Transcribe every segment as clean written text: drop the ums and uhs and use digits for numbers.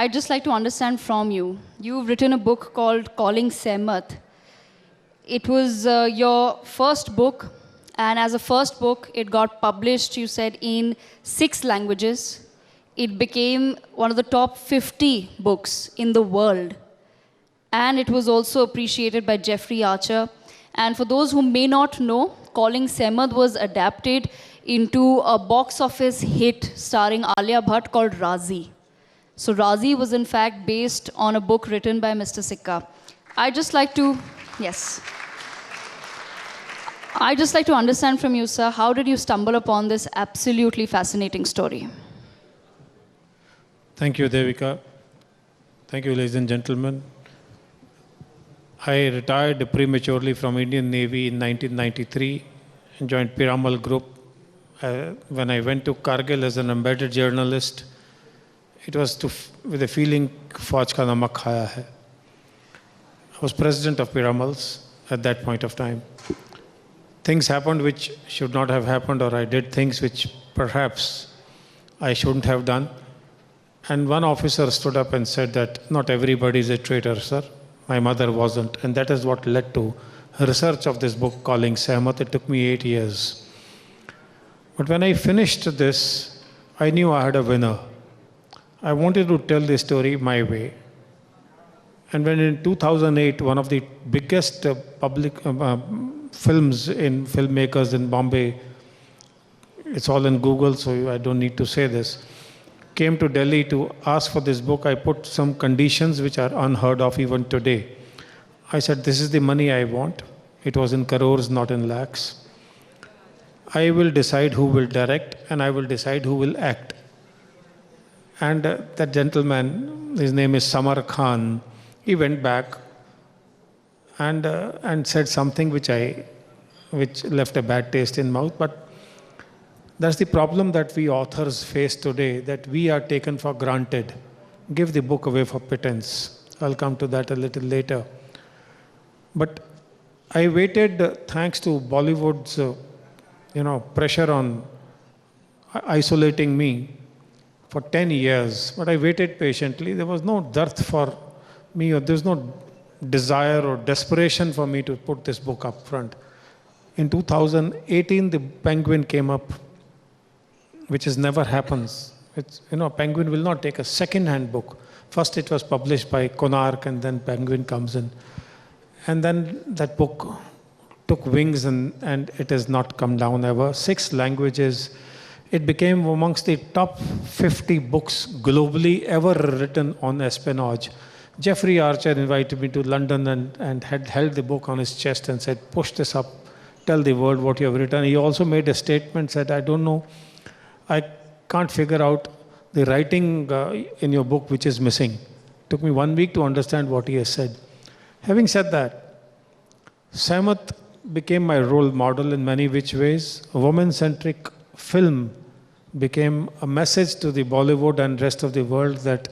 I'd just like to understand from you. You've written a book called Calling Sehmat. It was your first book, and as a first book, it got published, you said, in 6 languages. It became one of the top 50 books in the world. And it was also appreciated by Jeffrey Archer. And for those who may not know, Calling Sehmat was adapted into a box office hit starring Alia Bhatt called Razi. So Razi was in fact based on a book written by Mr. Sikka. I'd just like to understand from you, sir, how did you stumble upon this absolutely fascinating story? Thank you, Devika. Thank you, ladies and gentlemen. I retired prematurely from Indian Navy in 1993 and joined Piramal Group. When I went to Kargil as an embedded journalist, it was with a feeling, Fauj ka namak khaya hai. I was president of Piramals at that point of time. Things happened which should not have happened, or I did things which perhaps I shouldn't have done. And one officer stood up and said that not everybody is a traitor, sir. My mother wasn't. And that is what led to research of this book, Calling Sehmat. It took me 8 years. But when I finished this, I knew I had a winner. I wanted to tell the story my way. And when in 2008, one of the biggest public films in filmmakers in Bombay, it's all in Google, so I don't need to say this, came to Delhi to ask for this book, I put some conditions which are unheard of even today. I said, this is the money I want. It was in crores, not in lakhs. I will decide who will direct, and I will decide who will act. And that gentleman, his name is Samar Khan, he went back and said something which left a bad taste in mouth. But that's the problem that we authors face today, that we are taken for granted. Give the book away for pittance. I'll come to that a little later. But I waited, thanks to Bollywood's pressure on isolating me for 10 years. But I waited patiently. There was no dearth for me, or there was no desire or desperation for me to put this book up front. In 2018, the Penguin came up, which never happens. Penguin will not take a second-hand book. First it was published by Konark, and then Penguin comes in. And then that book took wings, and it has not come down ever. 6 languages. It became amongst the top 50 books globally ever written on espionage. Jeffrey Archer invited me to London and had held the book on his chest and said, push this up, tell the world what you have written. He also made a statement, said, I don't know, I can't figure out the writing in your book which is missing. It took me 1 week to understand what he has said. Having said that, Sehmat became my role model in many which ways. A woman-centric film became a message to the Bollywood and rest of the world that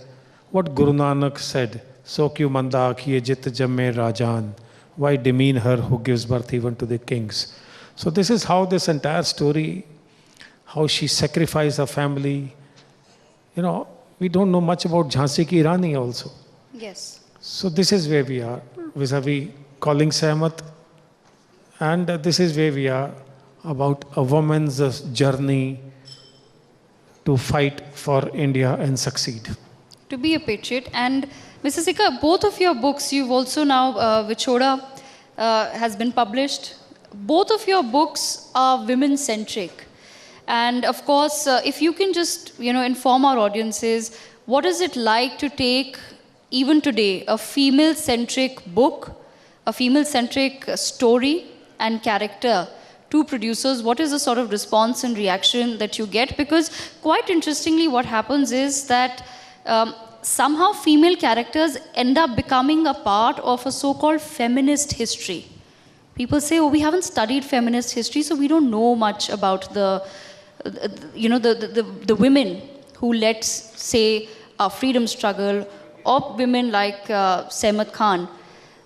what Guru Nanak said, so kyu manda akhiye jit jamme rajan, why demean her who gives birth even to the kings. So this is how this entire story, how she sacrificed her family. We don't know much about Jhansi Ki Rani also. Yes. So this is where we are, vis-a-vis Calling Sehmat. And this is where we are, about a woman's journey to fight for India and succeed. To be a patriot. And Mr. Sikka, both of your books, you've also now, Vichoda has been published. Both of your books are women-centric. And of course, if you can just, inform our audiences, what is it like to take, even today, a female-centric book, a female-centric story and character to producers? What is the sort of response and reaction that you get? Because quite interestingly, what happens is that somehow female characters end up becoming a part of a so-called feminist history. People say, oh, we haven't studied feminist history, so we don't know much about the women who led, say, our freedom struggle, or women like Sehmat Khan.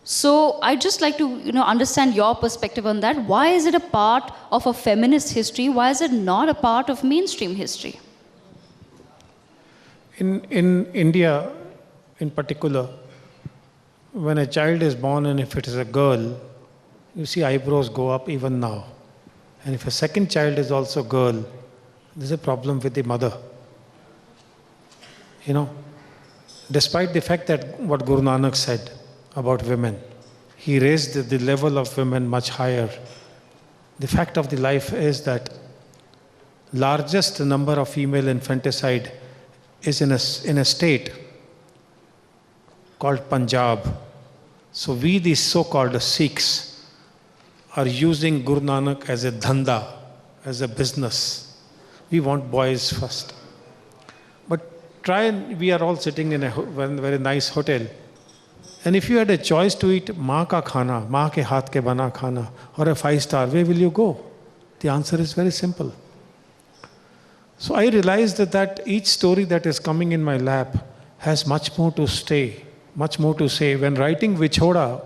So I'd just like to understand your perspective on that. Why is it a part of a feminist history? Why is it not a part of mainstream history? In India, in particular, when a child is born and if it is a girl, you see eyebrows go up even now. And if a second child is also girl, there's a problem with the mother. You know, despite the fact that what Guru Nanak said about women, he raised the level of women much higher. The fact of the life is that largest number of female infanticide is in a state called Punjab. So we, the so-called Sikhs, are using Guru Nanak as a dhanda, as a business. We want boys first. But we are all sitting in a very nice hotel. And if you had a choice to eat maa ka khana, maa ke haath ke bana khana, or a 5-star, where will you go? The answer is very simple. So I realized that each story that is coming in my lap has much more to say. When writing Vichoda,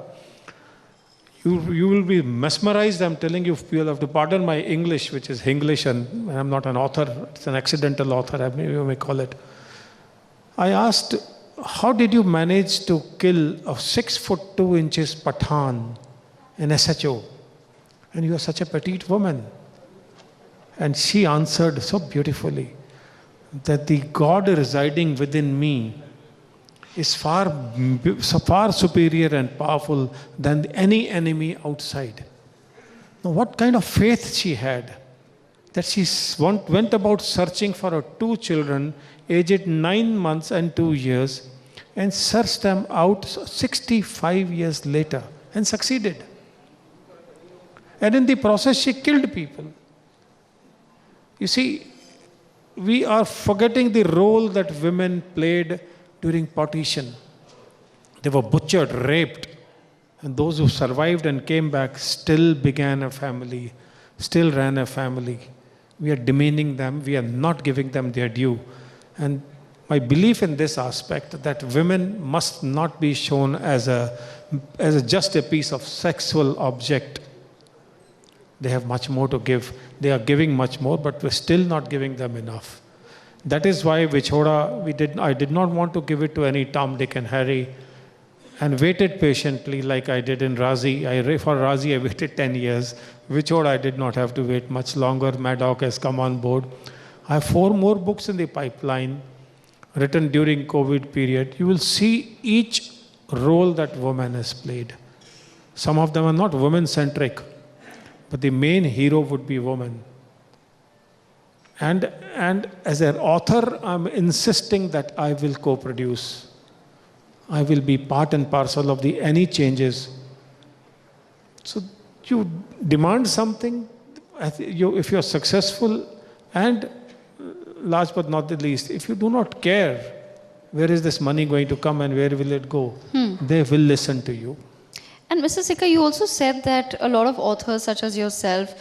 you will be mesmerized. I'm telling you, you'll have to pardon my English, which is Hinglish, and I'm not an author, it's an accidental author, you may call it. I asked, how did you manage to kill a 6'2" Pathan, an SHO? And you are such a petite woman. And she answered so beautifully that the God residing within me is far superior and powerful than any enemy outside. Now, what kind of faith she had that she went about searching for her 2 children, aged 9 months and 2 years, and searched them out 65 years later and succeeded. And in the process, she killed people. You see, we are forgetting the role that women played during partition. They were butchered, raped, and those who survived and came back still began a family, still ran a family. We are demeaning them, we are not giving them their due. And my belief in this aspect that women must not be shown as just a piece of sexual object. They have much more to give. They are giving much more, but we're still not giving them enough. That is why Vichoda, I did not want to give it to any Tom, Dick and Harry, and waited patiently like I did in Razi. For Razi, I waited 10 years. Vichoda, I did not have to wait much longer. Maddock has come on board. I have 4 more books in the pipeline, written during COVID period. You will see each role that woman has played. Some of them are not women-centric, but the main hero would be woman. And as an author, I'm insisting that I will co-produce. I will be part and parcel of any changes. So you demand something, if you're successful, and last but not the least, if you do not care, where is this money going to come and where will it go? They will listen to you. And Mr. Sikka, you also said that a lot of authors such as yourself,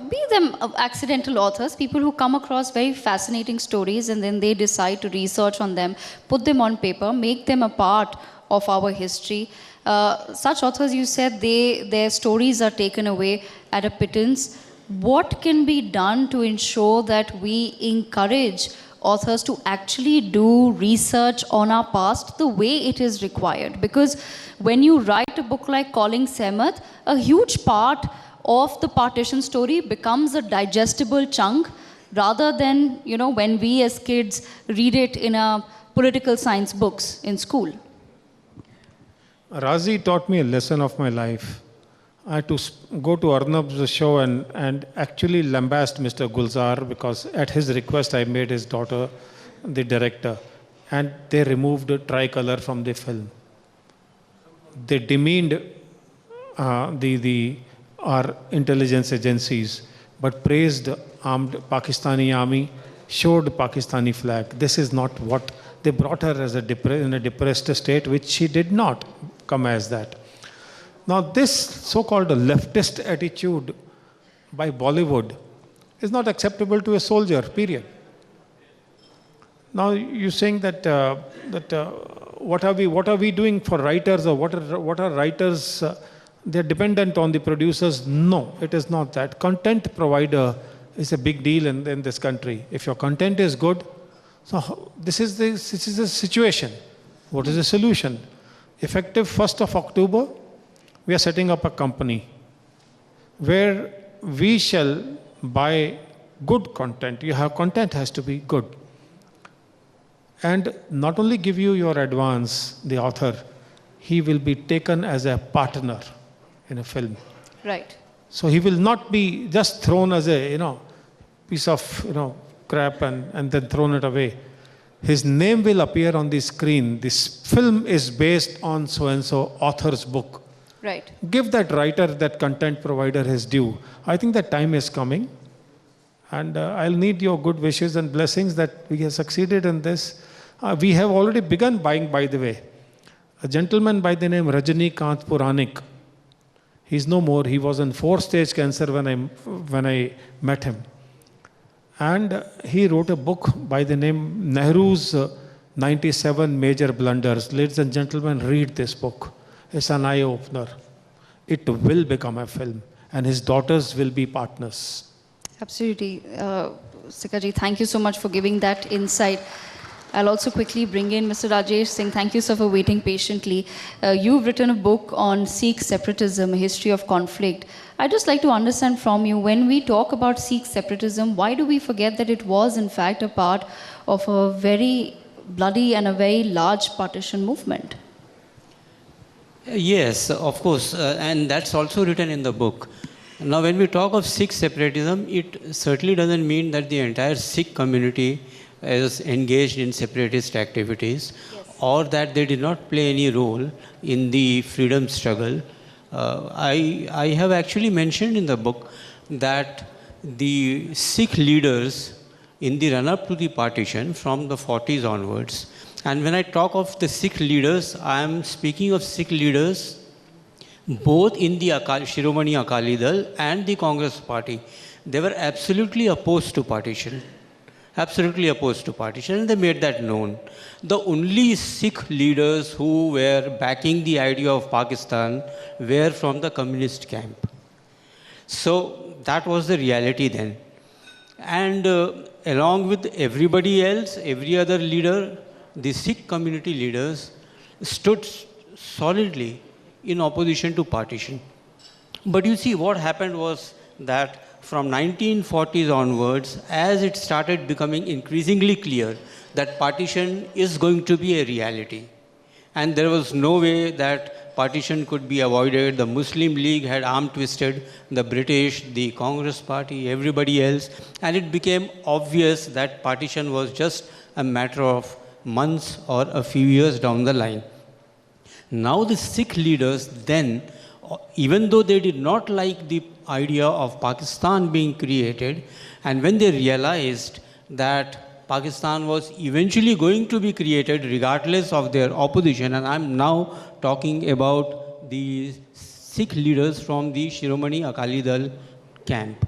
be them accidental authors, people who come across very fascinating stories and then they decide to research on them, put them on paper, make them a part of our history. Such authors, you said, their stories are taken away at a pittance. What can be done to ensure that we encourage authors to actually do research on our past the way it is required? Because when you write a book like Calling Sehmat, a huge part of the partition story becomes a digestible chunk rather than, when we as kids read it in a political science books in school. Razi taught me a lesson of my life. I had to go to Arnab's show and actually lambast Mr. Gulzar because at his request I made his daughter the director, and they removed the tricolor from the film. They demeaned our intelligence agencies, but praised armed Pakistani army, showed Pakistani flag. This is not what they brought her as in a depressed state, which she did not come as that. Now, this so-called leftist attitude by Bollywood is not acceptable to a soldier, period. Now, you're saying that, what are we doing for writers, or what are writers, they're dependent on the producers? No, it is not that. Content provider is a big deal in this country. If your content is good, so this is the situation. What is the solution? Effective 1st of October, we are setting up a company where we shall buy good content. Your content has to be good. And not only give you your advance, the author, he will be taken as a partner in a film. Right. So he will not be just thrown as a, piece of, crap and then thrown it away. His name will appear on the screen. This film is based on so-and-so author's book. Right. Give that writer, that content provider his due. I think that time is coming. And I'll need your good wishes and blessings that we have succeeded in this. We have already begun buying, by the way. A gentleman by the name Rajnikant Puranik. He's no more. He was in 4-stage cancer when I met him. And he wrote a book by the name Nehru's 97 Major Blunders. Ladies and gentlemen, read this book. It's an eye-opener. It will become a film. And his daughters will be partners. Absolutely. Sikhaji, thank you so much for giving that insight. I'll also quickly bring in Mr. Rajesh Singh. Thank you, sir, for waiting patiently. You've written a book on Sikh separatism, a history of conflict. I'd just like to understand from you, when we talk about Sikh separatism, why do we forget that it was, in fact, a part of a very bloody and a very large partition movement? Yes, of course, and that's also written in the book. Now, when we talk of Sikh separatism, it certainly doesn't mean that the entire Sikh community is engaged in separatist activities, yes, or that they did not play any role in the freedom struggle. I have actually mentioned in the book that the Sikh leaders in the run-up to the partition from the 40s onwards, and when I talk of the Sikh leaders, I am speaking of Sikh leaders both in the Shiromani Akali Dal and the Congress party. They were absolutely opposed to partition. Absolutely opposed to partition, and they made that known. The only Sikh leaders who were backing the idea of Pakistan were from the communist camp. So that was the reality then. And along with everybody else, every other leader, the Sikh community leaders stood solidly in opposition to partition. But you see, what happened was that from 1940s onwards, as it started becoming increasingly clear that partition is going to be a reality, and there was no way that partition could be avoided. The Muslim League had arm twisted the British, the Congress party, everybody else, and it became obvious that partition was just a matter of months or a few years down the line. Now the Sikh leaders then, even though they did not like the idea of Pakistan being created, and when they realized that Pakistan was eventually going to be created regardless of their opposition, and I'm now talking about the Sikh leaders from the Shiromani Akali Dal camp,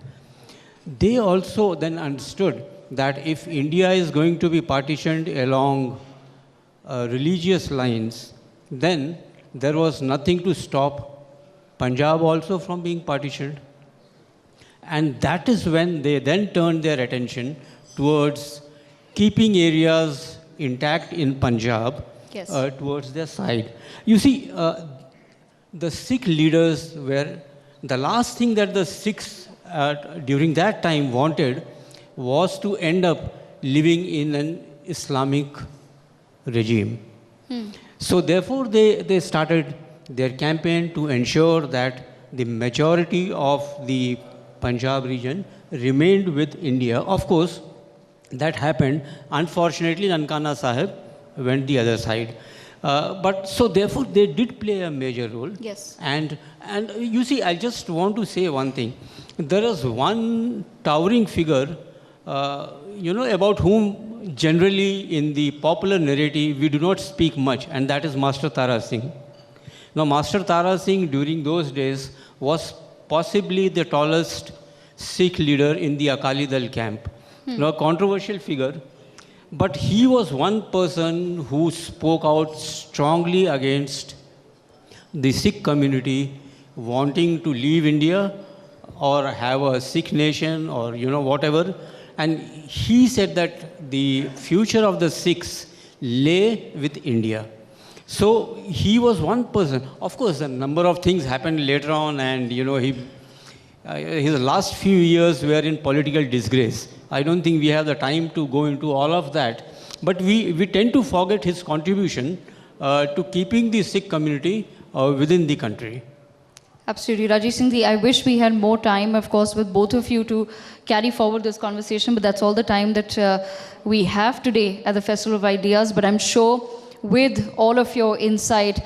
they also then understood that if India is going to be partitioned along religious lines, then there was nothing to stop Punjab also from being partitioned. And that is when they then turned their attention towards keeping areas intact in Punjab, yes, towards their side. You see, the Sikh leaders were, the last thing that the Sikhs during that time wanted was to end up living in an Islamic regime. So therefore, they started their campaign to ensure that the majority of the Punjab region remained with India. Of course, that happened. Unfortunately, Nankana Sahib went the other side. But so therefore, they did play a major role. Yes. And you see, I just want to say one thing. There is one towering figure, about whom generally in the popular narrative we do not speak much, and that is Master Tara Singh. Now, Master Tara Singh during those days was possibly the tallest Sikh leader in the Akali Dal camp. Now, a controversial figure, but he was one person who spoke out strongly against the Sikh community wanting to leave India or have a Sikh nation or whatever. And he said that the future of the Sikhs lay with India. So he was one person. Of course, a number of things happened later on, and his last few years were in political disgrace. I don't think we have the time to go into all of that. But we tend to forget his contribution to keeping the Sikh community within the country. Absolutely. Rajesh Singh, I wish we had more time, of course, with both of you to carry forward this conversation, but that's all the time that we have today at the Festival of Ideas. But I'm sure with all of your insight,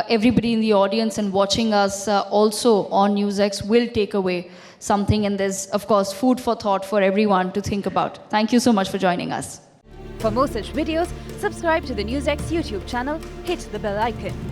everybody in the audience and watching us also on NewsX will take away something. And there's, of course, food for thought for everyone to think about. Thank you so much for joining us. For more such videos, subscribe to the NewsX YouTube channel, hit the bell icon.